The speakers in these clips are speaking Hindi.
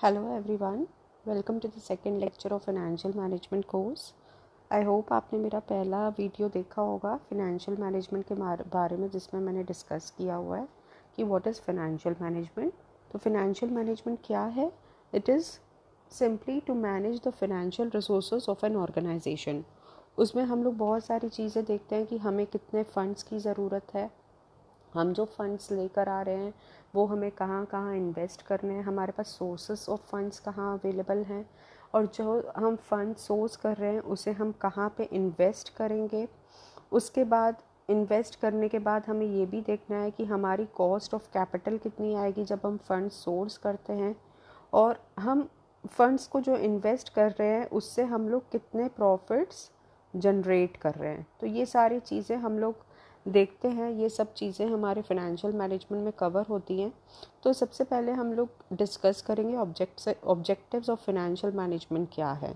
Hello everyone, welcome to the second lecture of financial management course. I hope आपने मेरा पहला वीडियो देखा होगा financial management के बारे में, जिसमें मैंने डिस्कस किया हुआ है कि what is financial management. तो financial management क्या है? It is simply to manage the financial resources of an organization. उसमें हम लोग बहुत सारी चीज़ें देखते हैं कि हमें कितने फंड्स की ज़रूरत है, हम जो फंड्स लेकर आ रहे हैं वो हमें कहाँ कहाँ इन्वेस्ट करने हैं, हमारे पास सोर्सेस ऑफ फंड्स कहाँ अवेलेबल हैं, और जो हम फंड सोर्स कर रहे हैं उसे हम कहाँ पे इन्वेस्ट करेंगे. उसके बाद इन्वेस्ट करने के बाद हमें ये भी देखना है कि हमारी कॉस्ट ऑफ कैपिटल कितनी आएगी जब हम फंड सोर्स करते हैं, और हम फंड्स को जो इन्वेस्ट कर रहे हैं उससे हम लोग कितने प्रॉफिट्स जनरेट कर रहे हैं. तो ये सारी चीज़ें हम लोग देखते हैं, ये सब चीज़ें हमारे फाइनेंशियल मैनेजमेंट में कवर होती हैं. तो सबसे पहले हम लोग डिस्कस करेंगे ऑब्जेक्टिव्स ऑफ फाइनेंशियल मैनेजमेंट क्या है.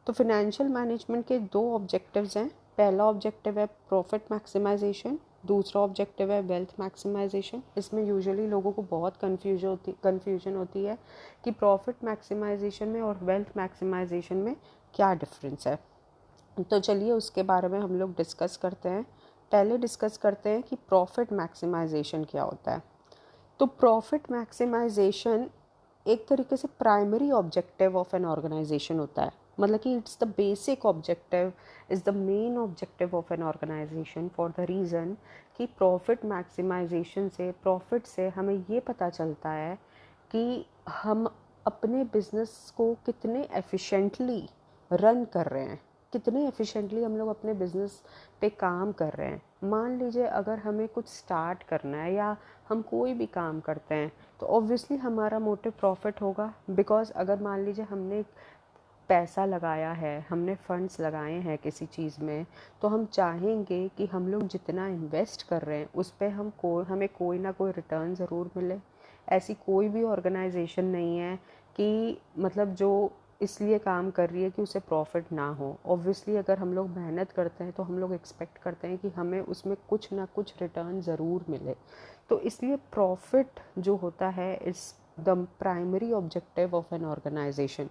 तो फाइनेंशियल मैनेजमेंट के दो ऑब्जेक्टिव्स हैं. पहला ऑब्जेक्टिव है प्रॉफिट मैक्सिमाइजेशन, दूसरा ऑब्जेक्टिव है वेल्थ मैक्सिमाइजेशन. इसमें यूजुअली लोगों को बहुत कन्फ्यूजन होती है कि प्रॉफिट मैक्सिमाइजेशन में और वेल्थ मैक्सिमाइजेशन में क्या डिफरेंस है. तो चलिए उसके बारे में हम लोग डिस्कस करते हैं. पहले डिस्कस करते हैं कि प्रॉफिट मैक्सिमाइजेशन क्या होता है. तो प्रॉफिट मैक्सिमाइजेशन एक तरीके से primary objective of an organisation होता है. मतलब कि it's the basic objective, is the main objective of an organisation for the reason कि प्रॉफिट मैक्सिमाइजेशन से, प्रॉफिट से हमें ये पता चलता है कि हम अपने बिज़नेस को कितने एफिशिएंटली रन कर रहे हैं, कितने एफिशिएंटली हम लोग अपने बिज़नेस पे काम कर रहे हैं. मान लीजिए अगर हमें कुछ स्टार्ट करना है या हम कोई भी काम करते हैं तो ऑब्वियसली हमारा मोटिव प्रॉफिट होगा. बिकॉज़ अगर मान लीजिए हमने पैसा लगाया है, हमने फंड्स लगाए हैं किसी चीज़ में, तो हम चाहेंगे कि हम लोग जितना इन्वेस्ट कर रहे हैं उस पर हमें कोई ना कोई रिटर्न ज़रूर मिले. ऐसी कोई भी ऑर्गेनाइजेशन नहीं है कि मतलब जो इसलिए काम कर रही है कि उसे प्रॉफिट ना हो. ऑब्वियसली अगर हम लोग मेहनत करते हैं तो हम लोग एक्सपेक्ट करते हैं कि हमें उसमें कुछ ना कुछ रिटर्न ज़रूर मिले. तो इसलिए प्रॉफिट जो होता है is the primary objective of an organisation.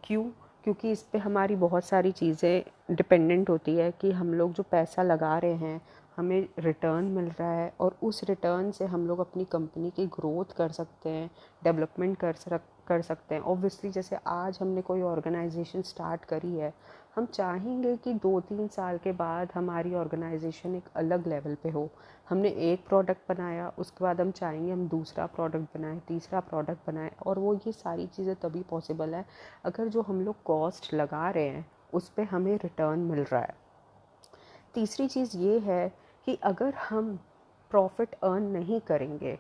क्यों? क्योंकि इस पे हमारी बहुत सारी चीज़ें डिपेंडेंट होती है कि हम लोग जो पैसा लगा रहे हैं हमें रिटर्न मिल रहा है, और उस रिटर्न से हम लोग अपनी कंपनी की ग्रोथ कर सकते हैं, डेवलपमेंट कर सकते हैं. ऑब्वियसली जैसे आज हमने कोई ऑर्गेनाइजेशन स्टार्ट करी है, हम चाहेंगे कि 2-3 साल के बाद हमारी ऑर्गेनाइजेशन एक अलग लेवल पे हो. हमने एक प्रोडक्ट बनाया, उसके बाद हम चाहेंगे हम दूसरा प्रोडक्ट बनाएं, तीसरा प्रोडक्ट बनाएं, और वो ये सारी चीज़ें तभी पॉसिबल है अगर जो हम लोग कॉस्ट लगा रहे हैं उस पर हमें रिटर्न मिल रहा है. तीसरी चीज़ ये है कि अगर हम प्रॉफिट अर्न नहीं करेंगे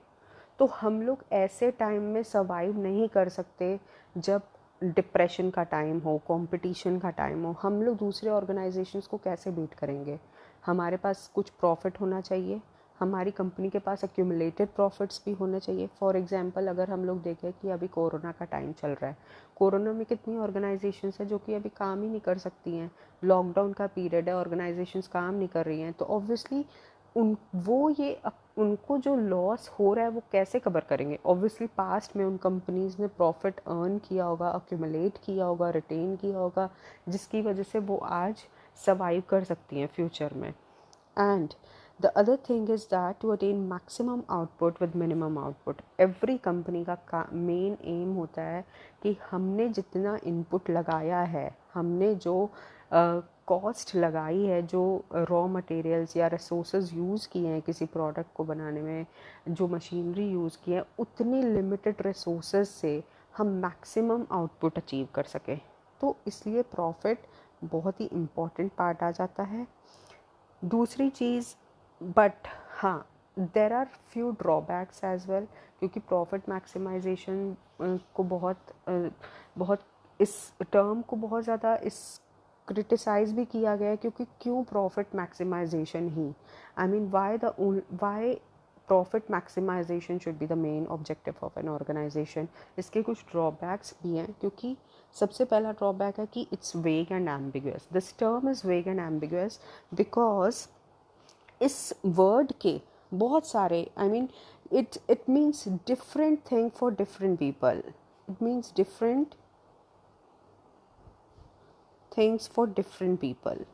तो हम लोग ऐसे टाइम में सर्वाइव नहीं कर सकते जब डिप्रेशन का टाइम हो, कंपटीशन का टाइम हो. हम लोग दूसरे ऑर्गेनाइजेशंस को कैसे बीट करेंगे? हमारे पास कुछ प्रॉफिट होना चाहिए, हमारी कंपनी के पास एक्यूमुलेटेड प्रॉफिट्स भी होने चाहिए. फॉर एग्जांपल अगर हम लोग देखें कि अभी कोरोना का टाइम चल रहा है, कोरोना में कितनी ऑर्गेनाइजेशंस हैं जो कि अभी काम ही नहीं कर सकती हैं. लॉकडाउन का पीरियड है, ऑर्गेनाइजेशंस काम नहीं कर रही हैं, तो ऑब्वियसली उनको जो लॉस हो रहा है वो कैसे कवर करेंगे. ऑब्वियसली पास्ट में उन कंपनीज़ ने प्रॉफिट अर्न किया होगा, अक्यूमुलेट किया होगा, रिटेन किया होगा, जिसकी वजह से वो आज सर्वाइव कर सकती हैं फ्यूचर में. And the other thing is that to attain maximum output with minimum output, every company का मेन एम होता है कि हमने जितना इनपुट लगाया है, हमने जो कॉस्ट लगाई है, जो रॉ मटेरियल्स या रिसोर्सेज यूज़ किए हैं किसी प्रोडक्ट को बनाने में, जो मशीनरी यूज़ की है, उतनी लिमिटेड रिसोर्सेज से हम मैक्सिमम आउटपुट अचीव कर सकें. तो इसलिए प्रॉफिट बहुत ही इम्पॉर्टेंट पार्ट आ जाता है. दूसरी चीज़, बट हाँ, there are few drawbacks as well, क्योंकि प्रॉफिट मैक्सिमाइजेशन को बहुत इस टर्म को बहुत ज़्यादा क्रिटिसाइज़ भी किया गया है. क्योंकि क्यों प्रॉफिट मैक्सिमाइजेशन ही, I mean why profit maximisation should be the main objective of an organisation. इसके कुछ ड्रॉबैक्स भी हैं. क्योंकि सबसे पहला ड्रॉबैक है कि इट्स वेग and ambiguous. This term is वेग एंड एम्बिगुअस बिकॉज इस वर्ड के बहुत सारे, I mean it means different thing for different people. It means different things for different people.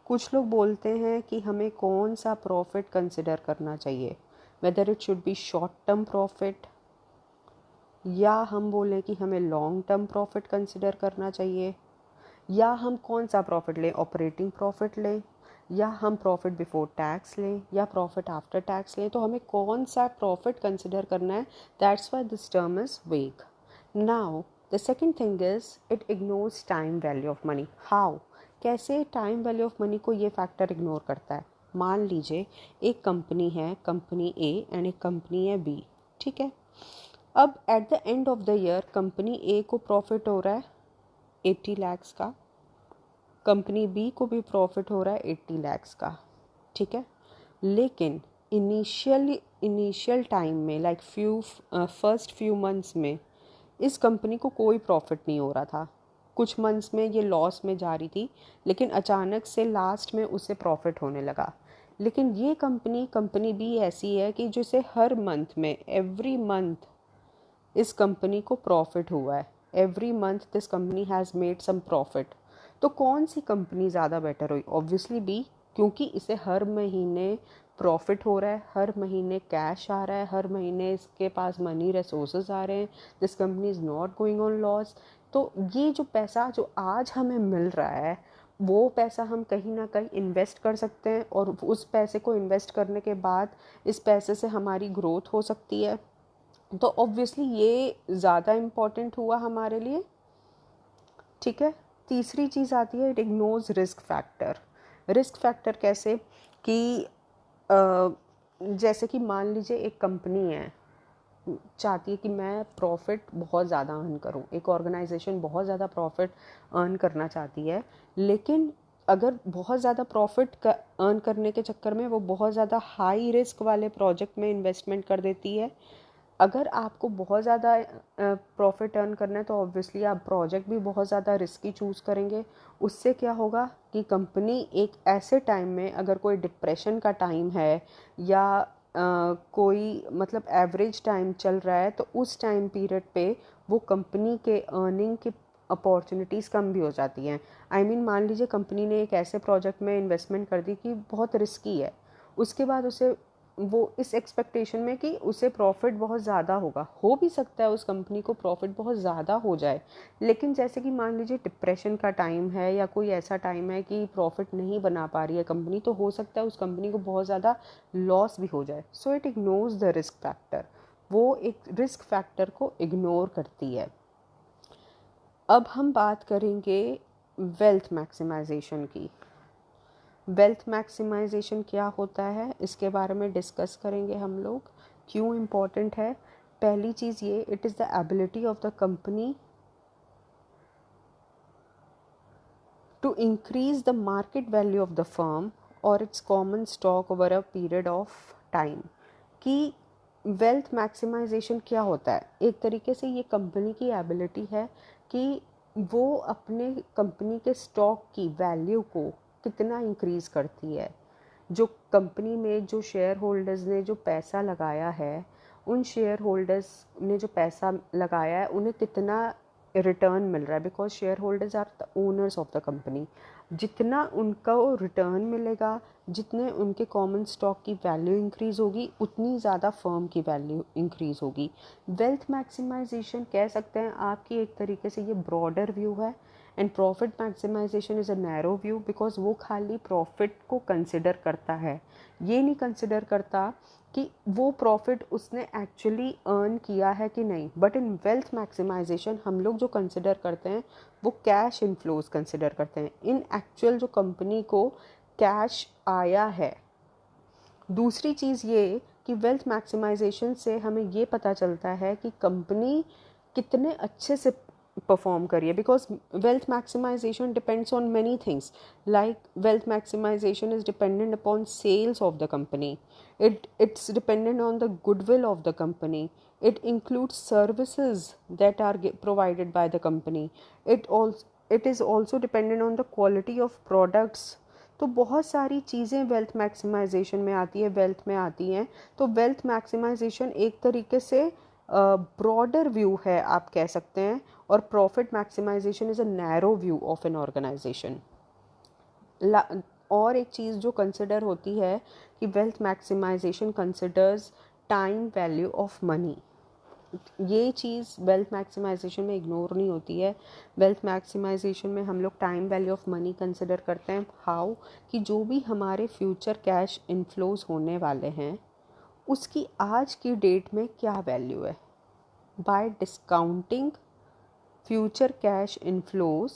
कुछ लोग बोलते हैं कि हमें कौन सा प्रॉफिट कंसिडर करना चाहिए, whether it should be short term profit या हम बोलें कि हमें लॉन्ग टर्म प्रॉफिट कंसिडर करना चाहिए, या हम कौन सा प्रॉफिट लें, ऑपरेटिंग प्रॉफिट लें या हम प्रॉफिट बिफोर टैक्स लें या प्रॉफिट आफ्टर टैक्स लें। तो हमें कौन सा प्रॉफिट कंसिडर करना है, that's why this term is vague. Now the second thing is it ignores time value of money. How, कैसे टाइम वैल्यू ऑफ मनी को ये फैक्टर इग्नोर करता है। मान लीजिए एक कंपनी है, कंपनी ए एंड एक कंपनी है बी, ठीक है। अब at the end of the year company A को प्रॉफिट हो रहा है 80 लाख्स का, कंपनी बी को भी प्रॉफिट हो रहा है 80 लाख्स का, ठीक है। लेकिन इनिशियल टाइम में लाइक फर्स्ट फ्यू मंथ्स में इस कंपनी को कोई प्रॉफिट नहीं हो रहा था, कुछ मंथ्स में ये लॉस में जा रही थी, लेकिन अचानक से लास्ट में उसे प्रॉफिट होने लगा। लेकिन ये कंपनी बी ऐसी है कि जिसे हर मंथ में एवरी मंथ इस कंपनी को प्रॉफिट हुआ है, every month this company has made some profit. तो कौन सी कंपनी ज़्यादा बेटर हुई? ऑब्वियसली बी, क्योंकि इसे हर महीने प्रॉफिट हो रहा है, हर महीने कैश आ रहा है, हर महीने इसके पास मनी रिसोर्सेज आ रहे हैं, this company is not going on loss. तो ये जो पैसा जो आज हमें मिल रहा है वो पैसा हम कहीं ना कहीं इन्वेस्ट कर सकते हैं, और उस पैसे को इन्वेस्ट करने के बाद इस पैसे से हमारी ग्रोथ हो सकती है। तो ऑब्वियसली ये ज़्यादा इम्पॉर्टेंट हुआ हमारे लिए, ठीक है। तीसरी चीज़ आती है it ignores risk factor. Risk factor कैसे कि जैसे कि मान लीजिए एक कंपनी है, चाहती है कि मैं प्रॉफिट बहुत ज़्यादा अर्न करूं, एक ऑर्गेनाइजेशन बहुत ज़्यादा प्रॉफिट अर्न करना चाहती है, लेकिन अगर बहुत ज़्यादा प्रॉफिट अर्न करने के चक्कर में वो बहुत ज़्यादा हाई रिस्क वाले प्रोजेक्ट में इन्वेस्टमेंट कर देती है। अगर आपको बहुत ज़्यादा प्रॉफिट अर्न करना है तो ऑब्वियसली आप प्रोजेक्ट भी बहुत ज़्यादा रिस्की चूज़ करेंगे। उससे क्या होगा कि कंपनी एक ऐसे टाइम में, अगर कोई डिप्रेशन का टाइम है या कोई मतलब एवरेज टाइम चल रहा है, तो उस टाइम पीरियड पे वो कंपनी के अर्निंग की अपॉर्चुनिटीज़ कम भी हो जाती हैं। आई मीन मान लीजिए कंपनी ने एक ऐसे प्रोजेक्ट में इन्वेस्टमेंट कर दी कि बहुत रिस्की है, उसके बाद उसे वो इस एक्सपेक्टेशन में कि उसे प्रॉफिट बहुत ज़्यादा होगा, हो भी सकता है उस कंपनी को प्रॉफिट बहुत ज़्यादा हो जाए, लेकिन जैसे कि मान लीजिए डिप्रेशन का टाइम है या कोई ऐसा टाइम है कि प्रॉफिट नहीं बना पा रही है कंपनी, तो हो सकता है उस कंपनी को बहुत ज़्यादा लॉस भी हो जाए। So it ignores the risk factor, वो एक रिस्क फैक्टर को इग्नोर करती है। अब हम बात करेंगे वेल्थ मैक्सिमाइजेशन की। वेल्थ मैक्सिमाइजेशन क्या होता है इसके बारे में डिस्कस करेंगे हम लोग, क्यों इम्पॉर्टेंट है। पहली चीज़ ये, it is the ability of the company to increase the market value of the firm और its common stock over a period of time. कि वेल्थ मैक्सिमाइजेशन क्या होता है, एक तरीके से ये कंपनी की एबिलिटी है कि वो अपने कंपनी के स्टॉक की वैल्यू को कितना इंक्रीज़ करती है। जो कंपनी में जो शेयर होल्डर्स ने जो पैसा लगाया है, उन शेयर होल्डर्स ने जो पैसा लगाया है उन्हें कितना रिटर्न मिल रहा है, because shareholders are the owners of the company. जितना उनका रिटर्न मिलेगा, जितने उनके कॉमन स्टॉक की वैल्यू इंक्रीज़ होगी, उतनी ज़्यादा फर्म की वैल्यू इंक्रीज़ होगी। वेल्थ मैक्सिमाइजेशन कह सकते हैं आपकी एक तरीके से ये ब्रॉडर व्यू है, and profit maximisation is a narrow view, because वो खाली प्रॉफिट को कंसिडर करता है, ये नहीं कंसिडर करता कि वो प्रॉफिट उसने एक्चुअली अर्न किया है कि नहीं। बट इन वेल्थ मैक्सिमाइजेशन हम लोग जो कंसिडर करते हैं वो कैश इनफ्लोज कंसिडर करते हैं, इन एक्चुअल जो कंपनी को कैश आया है। दूसरी चीज़ ये कि वेल्थ मैक्सिमाइजेशन से हमें ये पता चलता है कि कंपनी कितने अच्छे से परफॉर्म करिए, because wealth maximisation depends on many things, like wealth maximisation is dependent upon sales of the company, it's dependent on the goodwill of the company, it includes services that are provided by the company, it is also dependent on the quality of products। तो बहुत सारी चीज़ें वेल्थ मैक्सिमाइजेशन में आती है, वेल्थ में आती हैं। तो वेल्थ मैक्सिमाइजेशन एक तरीके से ब्रॉडर व्यू है आप कह सकते हैं, और profit maximisation is a narrow view of an organisation. और एक चीज़ जो कंसिडर होती है कि wealth maximisation considers time value of money. ये चीज़ वेल्थ मैक्सिमाइजेशन में इग्नोर नहीं होती है। वेल्थ मैक्सिमाइजेशन में हम लोग time value of money consider करते हैं। हाउ कि जो भी हमारे फ्यूचर कैश इनफ्लोज होने वाले हैं उसकी आज की डेट में क्या वैल्यू है। Bye discounting future cash inflows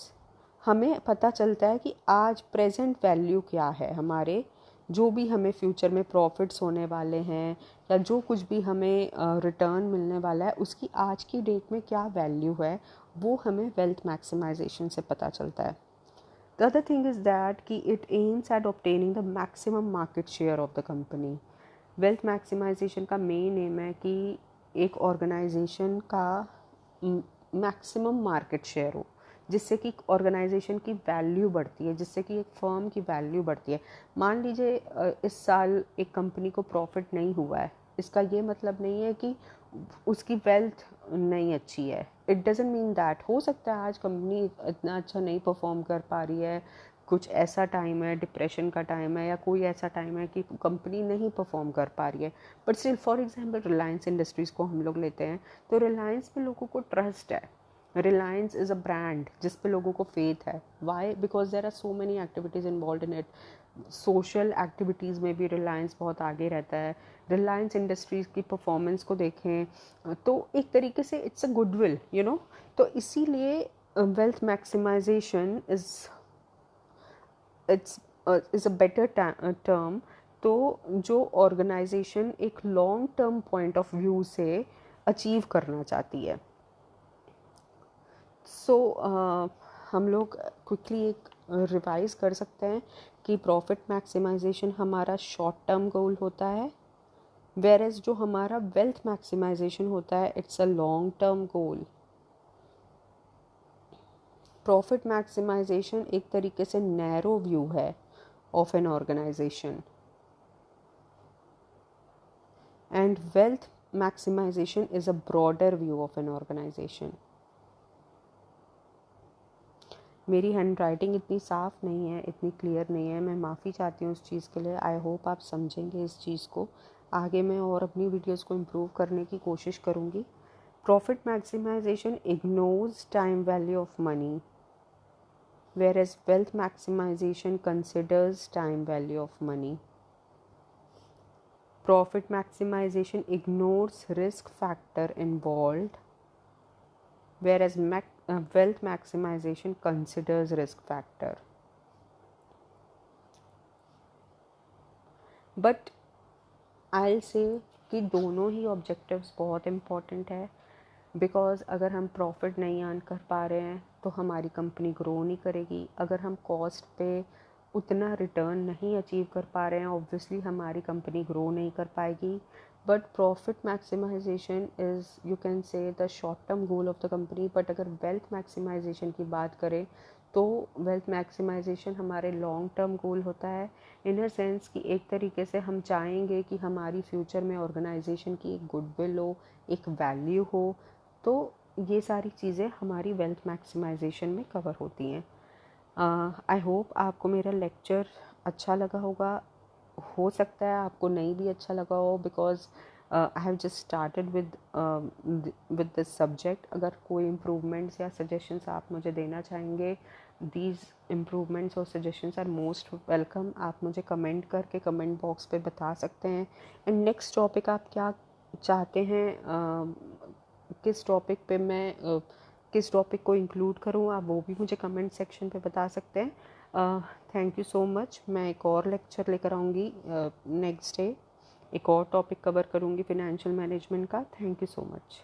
हमें पता चलता है कि आज प्रेजेंट वैल्यू क्या है हमारे, जो भी हमें फ्यूचर में प्रॉफिट्स होने वाले हैं या जो कुछ भी हमें रिटर्न मिलने वाला है उसकी आज की डेट में क्या वैल्यू है, वो हमें वेल्थ मैक्सिमाइजेशन से पता चलता है। The other thing is that कि it aims at obtaining the maximum market share of the company. Wealth maximisation का मेन एम है कि एक ऑर्गेनाइजेशन का मैक्सिमम मार्केट शेयर हो, जिससे कि ऑर्गेनाइजेशन की वैल्यू बढ़ती है, जिससे कि एक फर्म की वैल्यू बढ़ती है। मान लीजिए इस साल एक कंपनी को प्रॉफिट नहीं हुआ है, इसका ये मतलब नहीं है कि उसकी वेल्थ नहीं अच्छी है। It doesn't mean that. हो सकता है आज कंपनी इतना अच्छा नहीं परफॉर्म कर पा रही है, कुछ ऐसा टाइम है, डिप्रेशन का टाइम है या कोई ऐसा टाइम है कि कंपनी नहीं परफॉर्म कर पा रही है, but still for example Reliance industries को हम लोग लेते हैं, तो रिलायंस में लोगों को ट्रस्ट है। रिलायंस इज़ अ ब्रांड जिस पे लोगों को फेथ है। Why? Because there are so many activities involve in it. Social activities में भी रिलायंस बहुत आगे रहता है। रिलायंस इंडस्ट्रीज़ की परफॉर्मेंस को देखें तो एक तरीके से it's a goodwill, you know. तो इसीलिए wealth maximisation is a better term. तो जो ऑर्गेनाइजेशन एक long term point of view से अचीव करना चाहती है। हम लोग क्विकली एक रिवाइज कर सकते हैं कि प्रॉफिट मैक्सिमाइजेशन हमारा शॉर्ट टर्म गोल होता है, वेयर एज जो हमारा वेल्थ मैक्सिमाइजेशन होता है it's a long term goal. Profit maximisation एक तरीके से नैरो व्यू है of an organisation, and wealth maximisation is a broader view of an organisation. मेरी हैंड राइटिंग इतनी साफ़ नहीं है, इतनी क्लियर नहीं है, मैं माफ़ी चाहती हूँ उस चीज़ के लिए। आई होप आप समझेंगे इस चीज़ को। आगे मैं और अपनी वीडियोस को इम्प्रूव करने की कोशिश करूँगी। Profit maximisation ignores time value of money, whereas wealth maximisation considers time value of money. Profit maximisation ignores risk factor involved, whereas wealth maximization considers risk factor. But I'll say कि दोनों ही ऑब्जेक्टिव्स बहुत इम्पॉर्टेंट है, बिकॉज़ अगर हम प्रॉफिट नहीं अर्न कर पा रहे हैं तो हमारी कंपनी ग्रो नहीं करेगी। अगर हम कॉस्ट पे उतना रिटर्न नहीं अचीव कर पा रहे हैं, ऑब्वियसली हमारी कंपनी ग्रो नहीं कर पाएगी। But profit maximisation is, you can say, the short term goal of the company. But अगर वेल्थ मैक्सिमाइजेशन की बात करें तो वेल्थ मैक्सिमाइजेशन हमारे लॉन्ग टर्म गोल होता है, इन अ सेंस कि एक तरीके से हम चाहेंगे कि हमारी फ्यूचर में ऑर्गेनाइजेशन की एक गुडविल हो, एक वैल्यू हो। तो ये सारी चीज़ें हमारी वेल्थ मैक्सिमाइजेशन में कवर होती हैं। आई होप आपको मेरा लेक्चर अच्छा लगा होगा। हो सकता है आपको नहीं भी अच्छा लगा हो, because I have just started with this subject. अगर कोई इम्प्रूवमेंट्स या सजेशंस आप मुझे देना चाहेंगे, दीज इम्प्रूवमेंट्स और सजेशंस आर मोस्ट वेलकम। आप मुझे कमेंट करके कमेंट बॉक्स पे बता सकते हैं। एंड नेक्स्ट टॉपिक आप क्या चाहते हैं, किस टॉपिक पे मैं किस टॉपिक को इंक्लूड करूँ, आप वो भी मुझे कमेंट सेक्शन पे बता सकते हैं। Thank you so much. मैं एक और लेक्चर लेकर आऊँगी नेक्स्ट डे, एक और टॉपिक कवर करूँगी फिनेंशियल मैनेजमेंट का। Thank you so much.